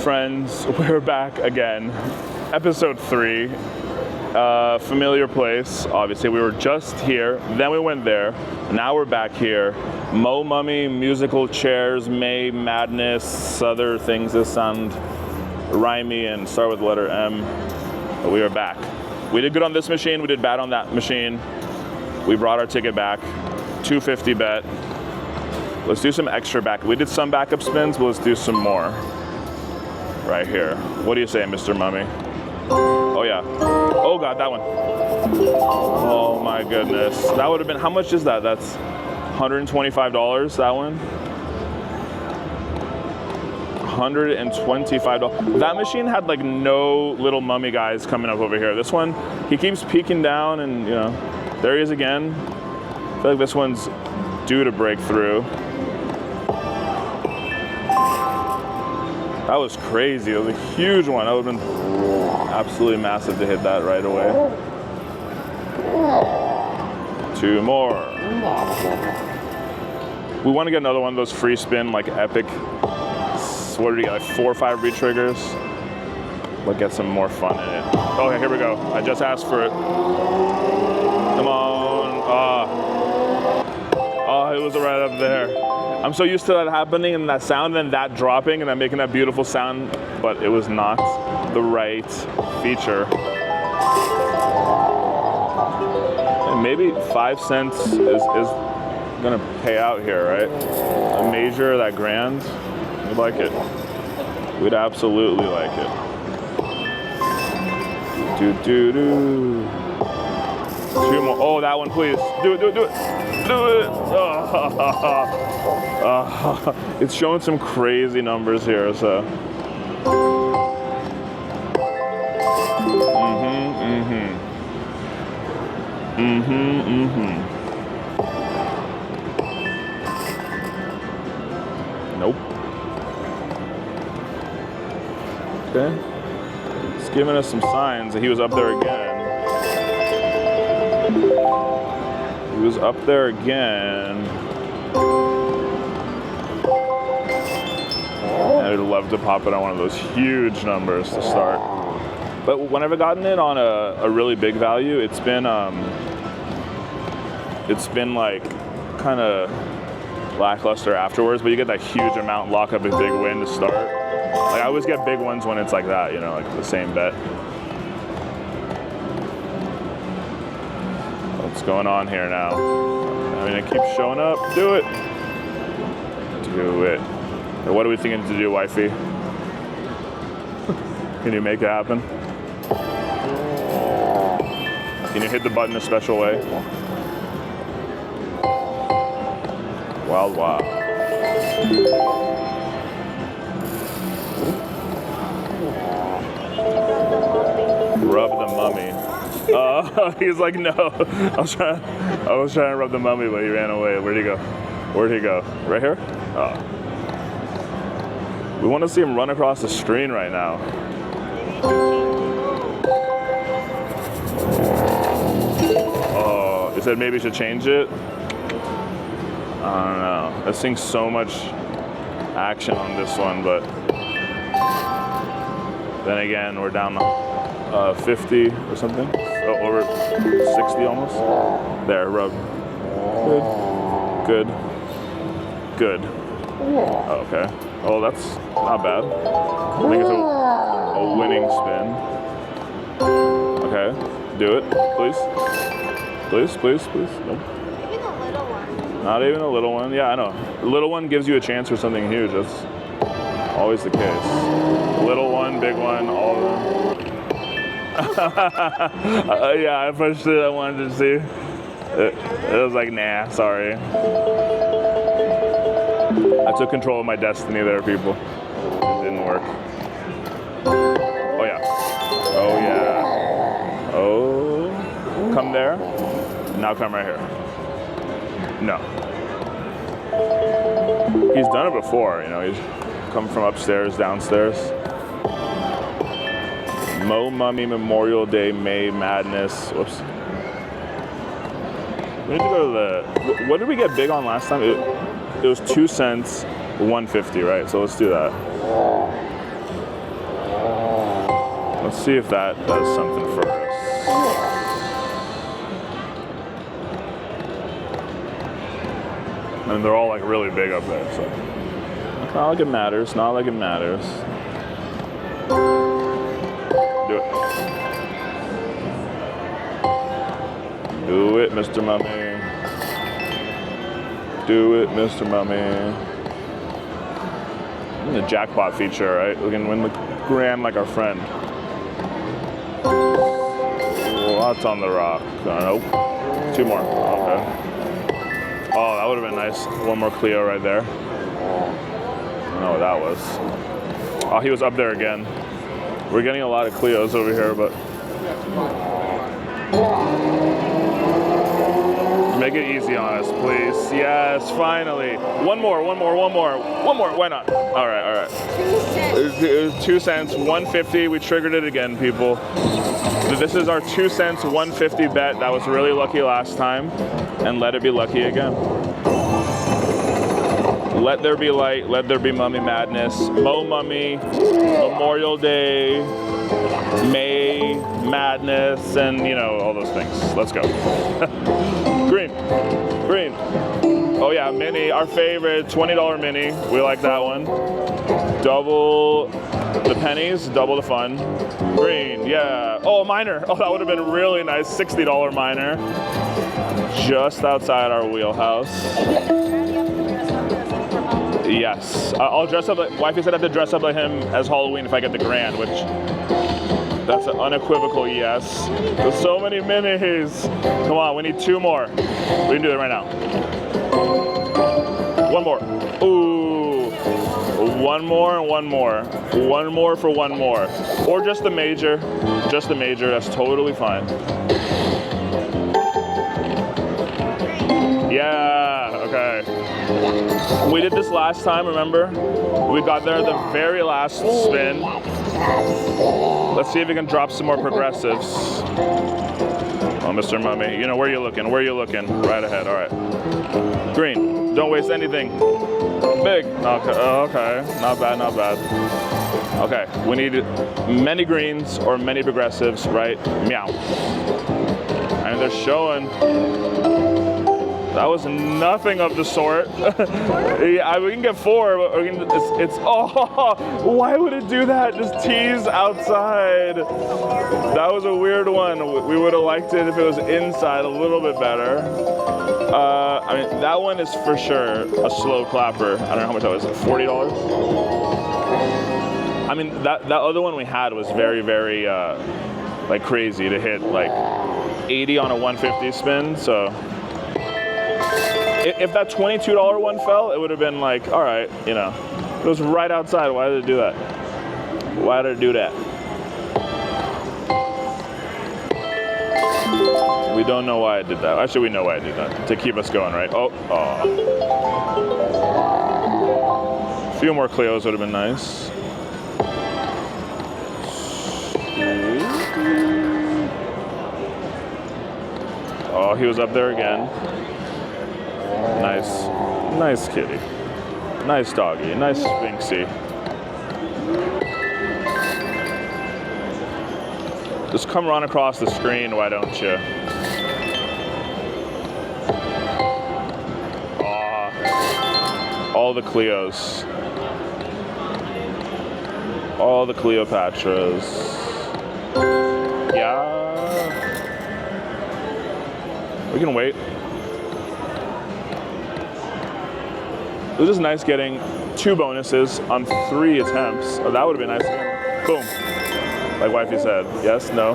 friends, we're back again. Episode 3, familiar place. Obviously, we were just here, then we went there. Now we're back here. Mo Mummy, musical chairs, May Madness, other things that sound rhymey and start with the letter M. But we are back. We did good on this machine. We did bad on that machine. We brought our ticket back. $2.50 bet. Let's do some extra back. We did some backup spins, but let's do some more. Right here. What do you say, Mr. Mummy? Oh yeah. Oh God, that one. Oh my goodness. That would have been, how much is that? That's $125, that one. $125. That machine had like no little mummy guys coming up over here. This one, he keeps peeking down and you know, there he is again. I feel like this one's due to break through. That was crazy. It was a huge one. That would have been absolutely massive to hit that right away. 2 more. We want to get another one of those free spin, like epic. What did we get? Like 4 or 5 re-triggers. But get some more fun in it. Okay, here we go. I just asked for it. Come on. Oh, it was right up there. I'm so used to that happening and that sound and that dropping and then making that beautiful sound, but it was not the right feature. And maybe 5 cents is gonna pay out here, right? A major, that grand, we'd like it. We'd absolutely like it. Do. 2 more. Oh, that one, please. Do it. Do it. It's showing some crazy numbers here, so. Nope. Okay. It's giving us some signs that he was up there again. He was up there again. I'd love to pop it on one of those huge numbers to start. But whenever I've gotten it on a really big value, it's been like kind of lackluster afterwards, but you get that huge amount, lock up a big win to start. Like I always get big ones when it's like that, you know, like the same bet. What's going on here now? I mean, it keeps showing up. Do it. Do it. What are we thinking to do, wifey? Can you make it happen? Can you hit the button a special way? Wild, wow. Rub the mummy. He's like, no. I was trying to rub the mummy, but he ran away. Where'd he go? Where'd he go? Right here? Oh. We want to see him run across the screen right now. Oh, he said maybe you should change it. I don't know. I've seen so much action on this one, but then again, we're down 50 or something. Oh, over 60 almost. There, rub. Good. Good. Oh, okay. Oh, that's not bad. I think it's a winning spin. Okay, do it, please. Please. Nope. Even a little one. Not even a little one. Yeah, I know. A little one gives you a chance for something huge. That's always the case. Little one, big one, all of them. Yeah, I pushed it. I wanted to see. It was like, nah, sorry. I took control of my destiny there, people. It didn't work. Oh, yeah. Oh, yeah. Oh. Come there. Now come right here. No. He's done it before, you know. He's come from upstairs, downstairs. Mo Mummy Memorial Day May Madness. Whoops. We need to go to the... What did we get big on last time? It was 2 cents, 150, right? So let's do that. Let's see if that does something for us. And they're all like really big up there, so it's not like it matters. Not like it matters. Do it. Do it, Mr. Mummy. Do it, Mr. Mummy. The jackpot feature, right? We can win the grand like our friend. Lots on the rock. Nope. 2 more. Okay. Oh, that would have been nice. 1 more Cleo right there. I don't know what that was. Oh, he was up there again. We're getting a lot of Cleos over here, but make it easy on us, please. Yes, finally. 1 more. Why not? All right. It was 2 cents, 150. We triggered it again, people. This is our 2 cents, 150 bet. That was really lucky last time, and let it be lucky again. Let there be light. Let there be mummy madness. Mo Mummy, Memorial Day, May madness, and you know, all those things. Let's go. Green. Oh yeah, mini, our favorite, $20 mini. We like that one. Double the pennies, double the fun. Green, yeah. Oh, minor. Oh, that would have been really nice. $60 minor. Just outside our wheelhouse. Yes. I'll dress up like, wifey said I have to dress up like him as Halloween if I get the grand, which that's an unequivocal yes. There's so many minis. Come on, we need 2 more. We can do it right now. 1 more. Ooh. 1 more and 1 more. 1 more for 1 more. Or just the major. Just the major, that's totally fine. Yeah, okay. We did this last time, remember? We got there at the very last spin. Let's see if we can drop some more progressives. Oh, Mr. Mummy, you know, where you looking? Where you looking? Right ahead, all right. Green, don't waste anything. Big, okay, not bad. Okay, we need many greens or many progressives, right? Meow. And they're showing. That was nothing of the sort. Yeah, we can get 4, but we can, it's oh, why would it do that? Just tease outside. That was a weird one. We would have liked it if it was inside a little bit better. I mean, that one is for sure a slow clapper. I don't know how much that was, $40? I mean, that other one we had was very, very like crazy to hit like 80 on a 150 spin, so. If that $22 one fell, it would have been like, all right, you know, it was right outside. Why did it do that? Why did it do that? We don't know why it did that. Actually, we know why it did that. To keep us going, right? Oh. A few more Cleos would have been nice. Oh, he was up there again. Nice kitty. Nice doggy, nice Sphinxy. Just come run across the screen, why don't you? Aw. All the Cleos. All the Cleopatras. Yeah. We can wait. It was just nice getting 2 bonuses on 3 attempts. Oh, that would have been nice again. Boom. Like wifey said. Yes, no.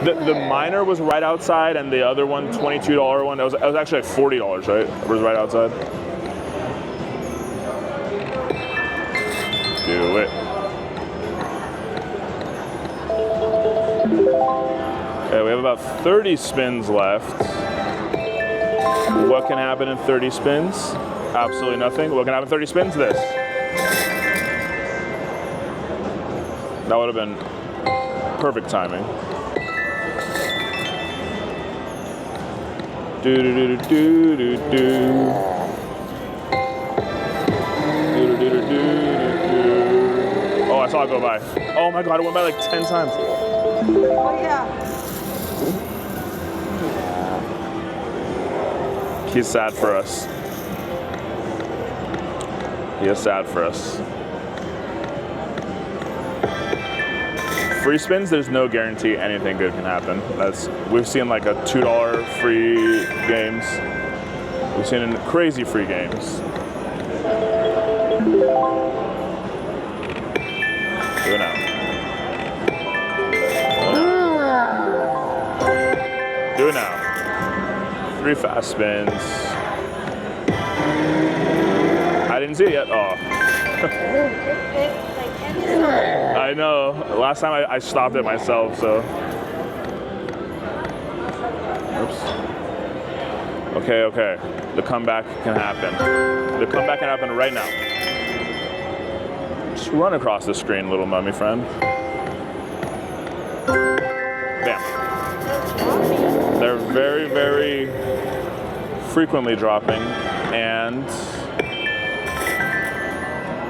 The minor was right outside, and the other one, $22 one, that was actually like $40, right? It was right outside. Do it. Okay, we have about 30 spins left. What can happen in 30 spins? Absolutely nothing. What can happen in 30 spins? This. That would have been perfect timing. Do do do do do do do. Do do do do do. Oh, I saw it go by. Oh my god, it went by like 10 times. Oh yeah. He's sad for us. He is sad for us. Free spins, there's no guarantee anything good can happen. We've seen like a $2 free games. We've seen crazy free games. Do it now. Do it now. 3 fast spins. I didn't see it yet. Oh. I know. Last time I stopped it myself, so. Oops. Okay. The comeback can happen. The comeback can happen right now. Just run across the screen, little mummy friend. Bam. They're very, very frequently dropping, and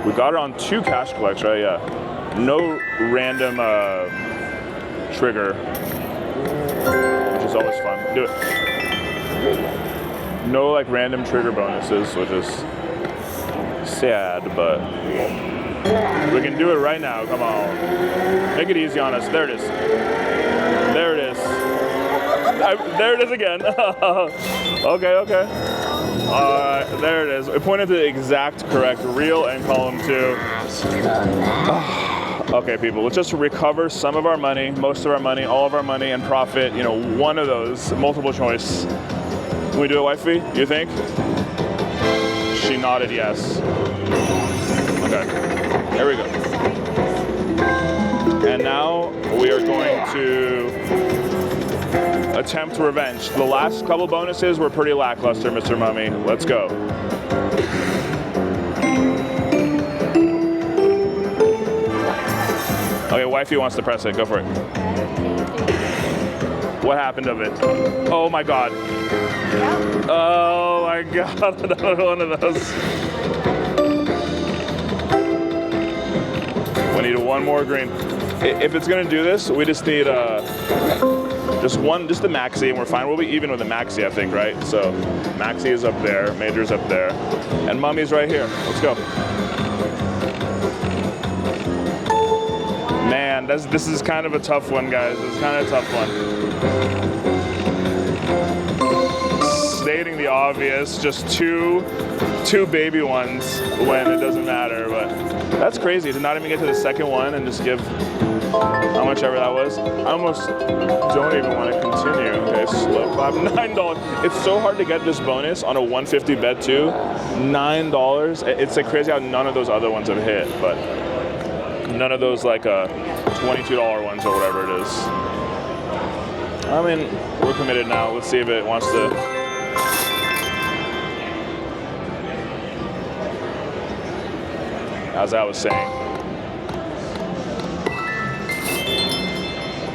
we got it on 2 cash collects, right? Yeah. No random trigger, which is always fun. Do it. No like random trigger bonuses, which is sad, but we can do it right now. Come on. Make it easy on us. There it is. There it is. There it is again. Okay. Alright, there it is. It pointed to the exact correct reel and column 2. Okay, people, let's just recover some of our money, most of our money, all of our money, and profit, one of those, multiple choice. Can we do it, wifey? You think? She nodded yes. Okay, there we go. And now we are going to attempt revenge. The last couple bonuses were pretty lackluster, Mr. Mummy. Let's go. Okay, wifey wants to press it. Go for it. What happened of it? Oh my God. Oh my God, another one of those. We need one more green. If it's gonna do this, we just need just the maxi, and we're fine. We'll be even with the maxi, I think, right? So maxi is up there, major's up there, and mummy's right here. Let's go. Man, this is kind of a tough one, guys. This is kind of a tough one. Stating the obvious, just two baby ones when it doesn't matter, but that's crazy to not even get to the second one and just give how much ever that was. I almost don't even want to continue. Okay, slow clap, $9. It's so hard to get this bonus on a 150 bet too. $9. It's like crazy how none of those other ones have hit, but none of those like $22 ones or whatever it is. I mean, we're committed now. Let's see if it wants to. As I was saying,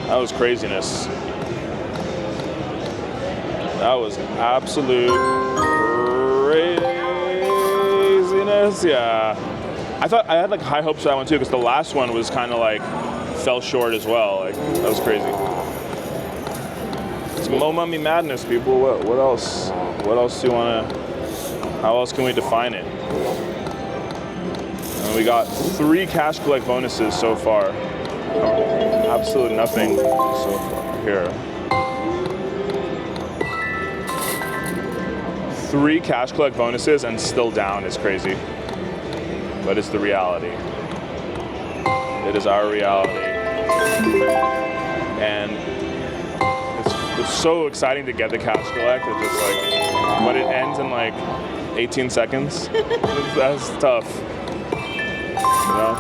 that was craziness. That was absolute craziness. Yeah. I thought I had like high hopes for that one too, because the last one was kind of like fell short as well. Like that was crazy. It's Mo Mummy madness, people. What else? What else do you wanna? How else can we define it? And we got 3 cash collect bonuses so far. Absolutely nothing so far here. 3 cash collect bonuses and still down is crazy. But it's the reality. It is our reality. And it's so exciting to get the cash collect. It's just like, when it ends in like 18 seconds, that's tough. You know?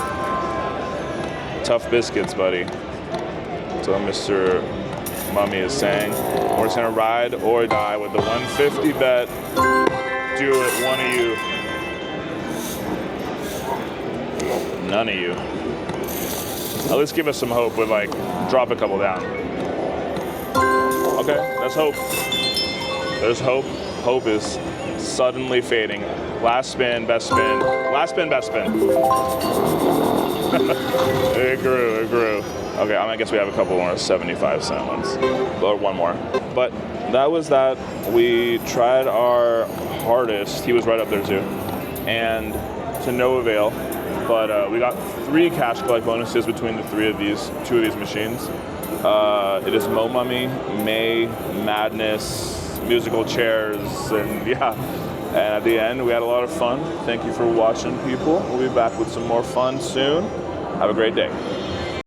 Tough biscuits, buddy. So Mr. Mummy is saying, we're just gonna ride or die with the 150 bet. Do it, one of you. None of you. At least give us some hope with like, drop a couple down. Okay, that's hope. There's hope. Hope is suddenly fading. Last spin, best spin. Last spin, best spin. It grew. Okay, I guess we have a couple more 75-cent ones, or one more. But that was that. We tried our hardest. He was right up there too, and to no avail. But we got 3 cash collect bonuses between the 2 of these machines. It is Mo Mummy, May, Madness, musical chairs, and yeah. And at the end, we had a lot of fun. Thank you for watching, people. We'll be back with some more fun soon. Have a great day.